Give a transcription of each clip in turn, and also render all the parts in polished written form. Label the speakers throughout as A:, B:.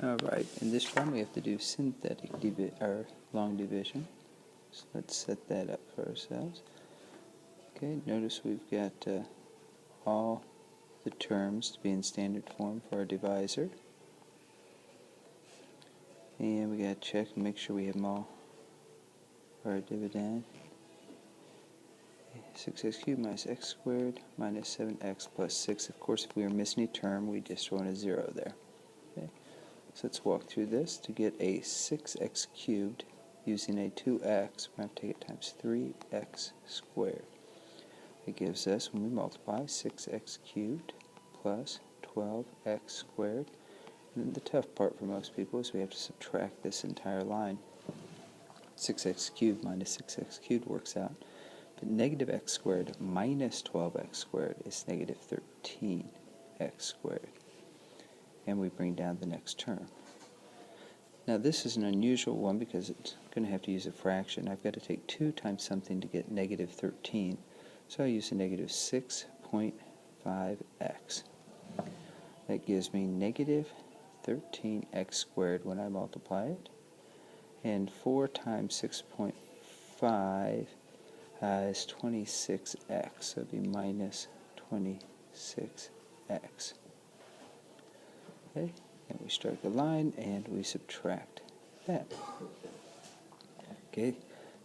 A: Alright, in this problem we have to do synthetic or long division. So let's set that up for ourselves. Okay, notice we've got all the terms to be in standard form for our divisor. And we got to check and make sure we have them all for our dividend. 6x cubed minus x squared minus 7x plus 6. Of course, if we were missing a term, we just throw in a 0 there. Okay. So let's walk through this. To get a 6x cubed using a 2x, we're going to take it times 3x squared. It gives us, when we multiply, 6x cubed plus 12x squared. And then the tough part for most people is we have to subtract this entire line. 6x cubed minus 6x cubed works out. But negative x squared minus 12x squared is negative 13x squared. And we bring down the next term. Now this is an unusual one because it's going to have to use a fraction. I've got to take 2 times something to get negative 13. So I use a negative 6.5x. That gives me negative 13x squared when I multiply it. And 4 times 6.5 is 26x, so it would be minus 26x. Okay, and we strike a line and we subtract that. Okay,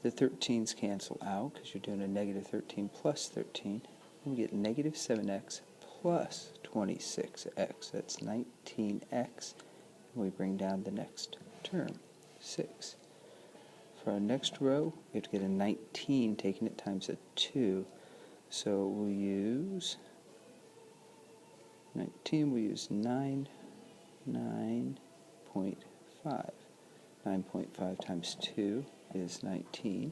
A: the 13's cancel out because you're doing a negative 13 plus 13. And we get negative 7x plus 26x. That's 19x. And we bring down the next term, 6. For our next row, we have to get a 19, taking it times a 2. So we'll use 19, we use 9.5. 9.5 times 2 is 19.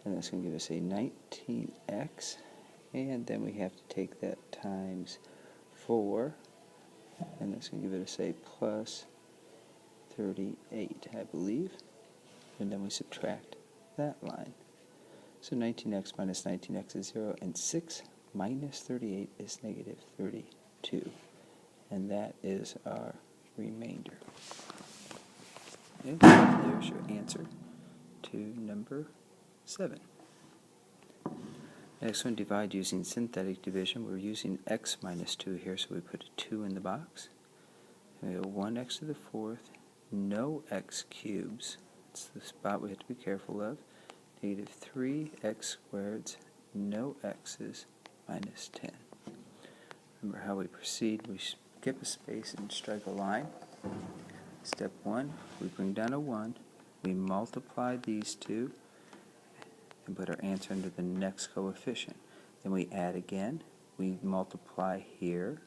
A: And that's going to give us a 19x. And then we have to take that times 4. And that's going to give us a plus 38, I believe. And then we subtract that line. So 19x minus 19x is 0, and 6 minus 38 is negative 32. And that is our remainder. Okay, there's your answer to number 7. Next one, divide using synthetic division. We're using x minus 2 here, so we put a 2 in the box. And we have 1x to the 4th, no x cubes. That's the spot we have to be careful of. Negative 3x squared, no x's, minus 10. Remember how we proceed. We skip a space and strike a line. Step 1, we bring down a 1. We multiply these two and put our answer under the next coefficient. Then we add again. We multiply here.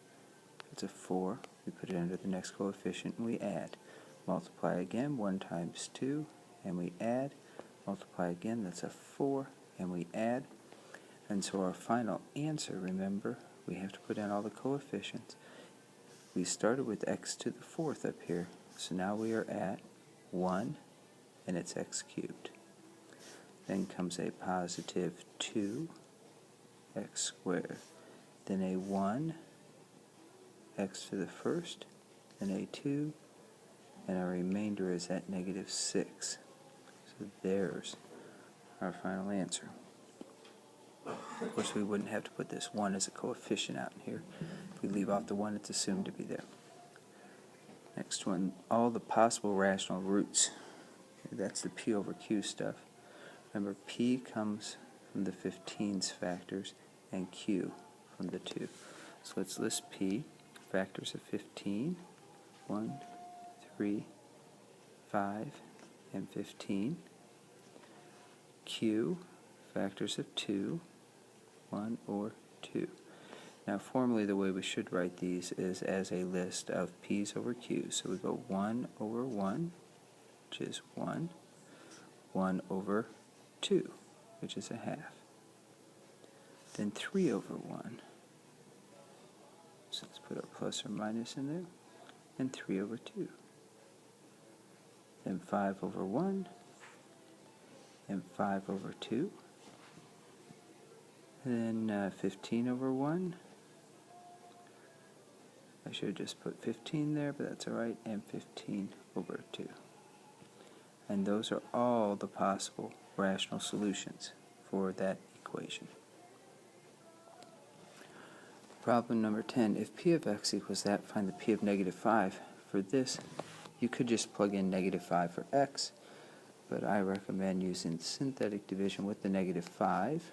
A: It's a 4. We put it under the next coefficient and we add. Multiply again, 1 times 2, and we add. Multiply again, that's a 4, and we add. And so our final answer, remember, we have to put in all the coefficients. We started with x to the 4th up here, so now we are at 1, and it's x cubed. Then comes a positive 2x squared. Then a 1, x to the 1st, then a 2, and our remainder is at negative 6. So there's our final answer. Of course, we wouldn't have to put this 1 as a coefficient out in here. If we leave off the 1, it's assumed to be there. Next one, all the possible rational roots. That's the p over q stuff. Remember, p comes from the 15's factors and q from the 2. So let's list p, factors of 15, 1, 3, 5, and 15. Q, factors of 2, 1 or 2. Now formally the way we should write these is as a list of p's over q's. So we go 1 over 1, which is 1, 1 over 2, which is a half. Then 3 over 1. So let's put our plus or minus in there. And 3 over 2. Then 5 over 1, and 5 over 2, and then 15 over 1, I should have just put 15 there, but that's alright, and 15 over 2. And those are all the possible rational solutions for that equation. Problem number 10, if p of x equals that, find the p of negative 5. For this, you could just plug in negative 5 for x, but I recommend using synthetic division with the negative 5.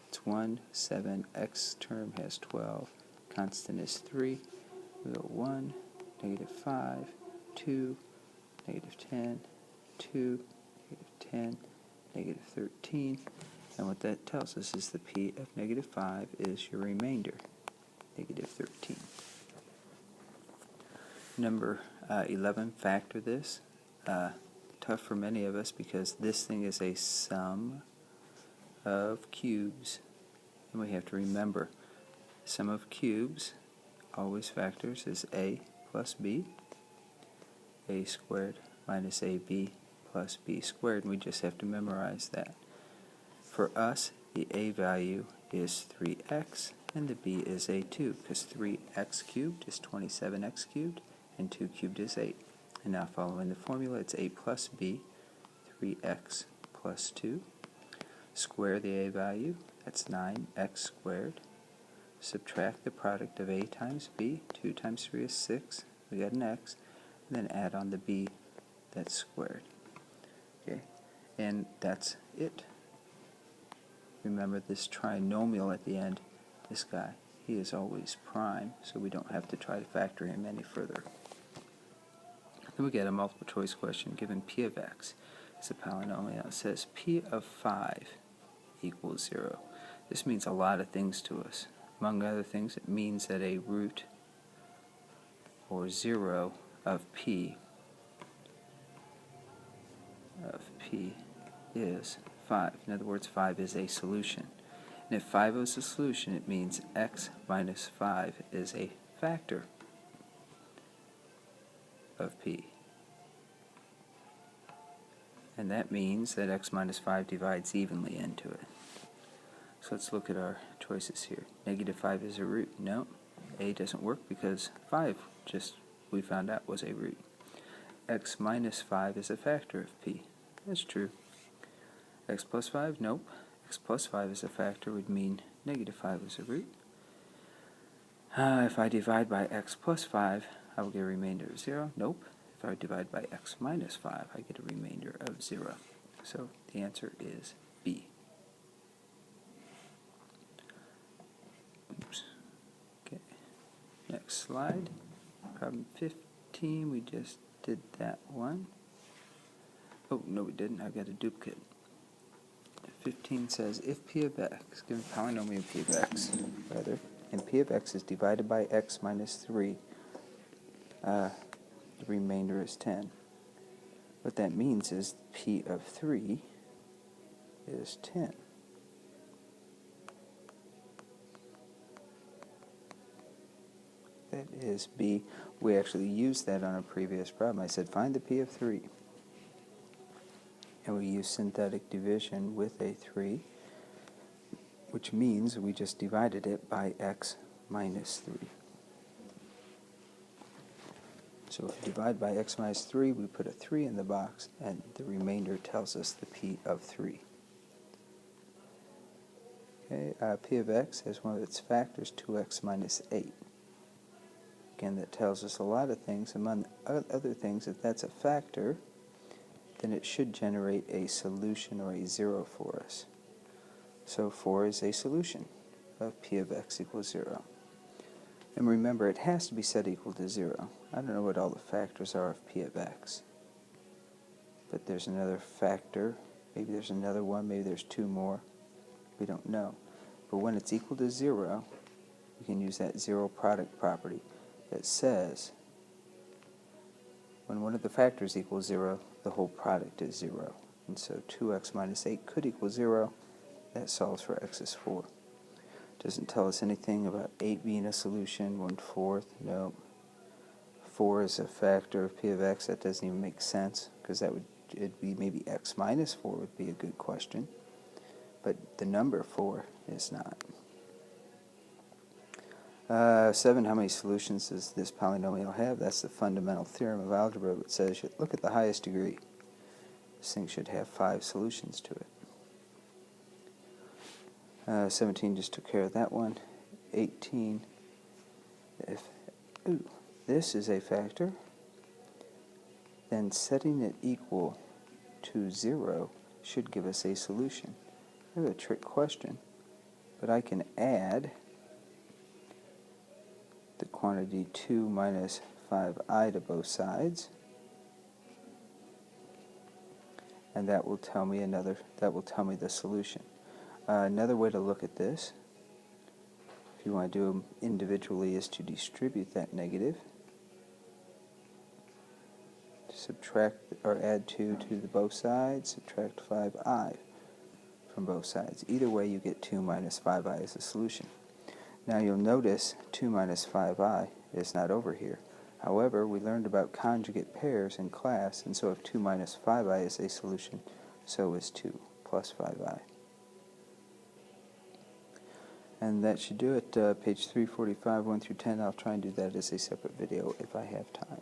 A: It's 1, 7, x term has 12, constant is 3. We go 1, negative 5, 2, negative 10, 2, negative 10, negative 13. And what that tells us is the p of negative 5 is your remainder, negative 13. Number 11, factor this. Tough for many of us because this thing is a sum of cubes. And we have to remember, sum of cubes always factors is a plus b, a squared minus ab plus b squared, and we just have to memorize that. For us, the a value is 3x, and the b is a 2, because 3x cubed is 27x cubed, and 2 cubed is 8. And now following the formula, it's a plus b, 3x plus 2. Square the a value, that's 9x squared. Subtract the product of a times b, 2 times 3 is 6, we got an x, and then add on the b that's squared. Okay, and that's it. Remember this trinomial at the end, this guy, he is always prime, so we don't have to try to factor him any further. Then we get a multiple choice question given p of x is a polynomial. It says p of 5 equals 0. This means a lot of things to us. Among other things, it means that a root or 0 of p is 5. In other words, 5 is a solution. And if 5 is a solution, it means x minus 5 is a factor of p. And that means that x minus 5 divides evenly into it. So let's look at our choices here. Negative 5 is a root. No, a doesn't work because 5 just we found out was a root. X minus 5 is a factor of p. That's true. X plus 5? Nope. X plus 5 is a factor would mean negative 5 is a root. If I divide by x plus 5, I will get a remainder of 0. Nope. If I divide by x minus 5, I get a remainder of 0. So the answer is B. Oops. Okay. Next slide. Problem 15. We just did that one. Oh, no we didn't. I've got a duplicate. 15 says, if p of x, given polynomial p of x, rather, and p of x is divided by x minus 3, the remainder is 10. What that means is p of 3 is 10. That is B. We actually used that on a previous problem. I said find the p of 3. And we use synthetic division with a 3, which means we just divided it by x minus 3. So if we divide by x minus 3, we put a 3 in the box, and the remainder tells us the p of 3. Okay, p of x has one of its factors, 2x minus 8. Again, that tells us a lot of things. Among other things, if that's a factor, then it should generate a solution or a 0 for us. So 4 is a solution of p of x equals 0. And remember, it has to be set equal to 0. I don't know what all the factors are of p of x. But there's another factor. Maybe there's another one. Maybe there's 2 more. We don't know. But when it's equal to 0, we can use that zero product property that says when one of the factors equals 0, the whole product is 0. And so 2x minus 8 could equal 0. That solves for x is 4. Doesn't tell us anything about 8 being a solution, 1/4. No. 4 is a factor of p of x. That doesn't even make sense, because it'd be maybe x minus 4 would be a good question. But the number 4 is not. 7, how many solutions does this polynomial have? That's the fundamental theorem of algebra. It says, look at the highest degree. This thing should have 5 solutions to it. 17 just took care of that one. 18, if this is a factor, then setting it equal to 0 should give us a solution. I have a trick question, but I can add the quantity 2 minus 5i to both sides, and that will tell me the solution. Another way to look at this, if you want to do them individually, is to distribute that negative. Subtract or add 2 to both sides, subtract 5i from both sides. Either way, you get 2 minus 5i as a solution. Now you'll notice 2 minus 5i is not over here. However, we learned about conjugate pairs in class, and so if 2 minus 5i is a solution, so is 2 plus 5i. And that should do it. Page 345, 1 through 10. I'll try and do that as a separate video if I have time.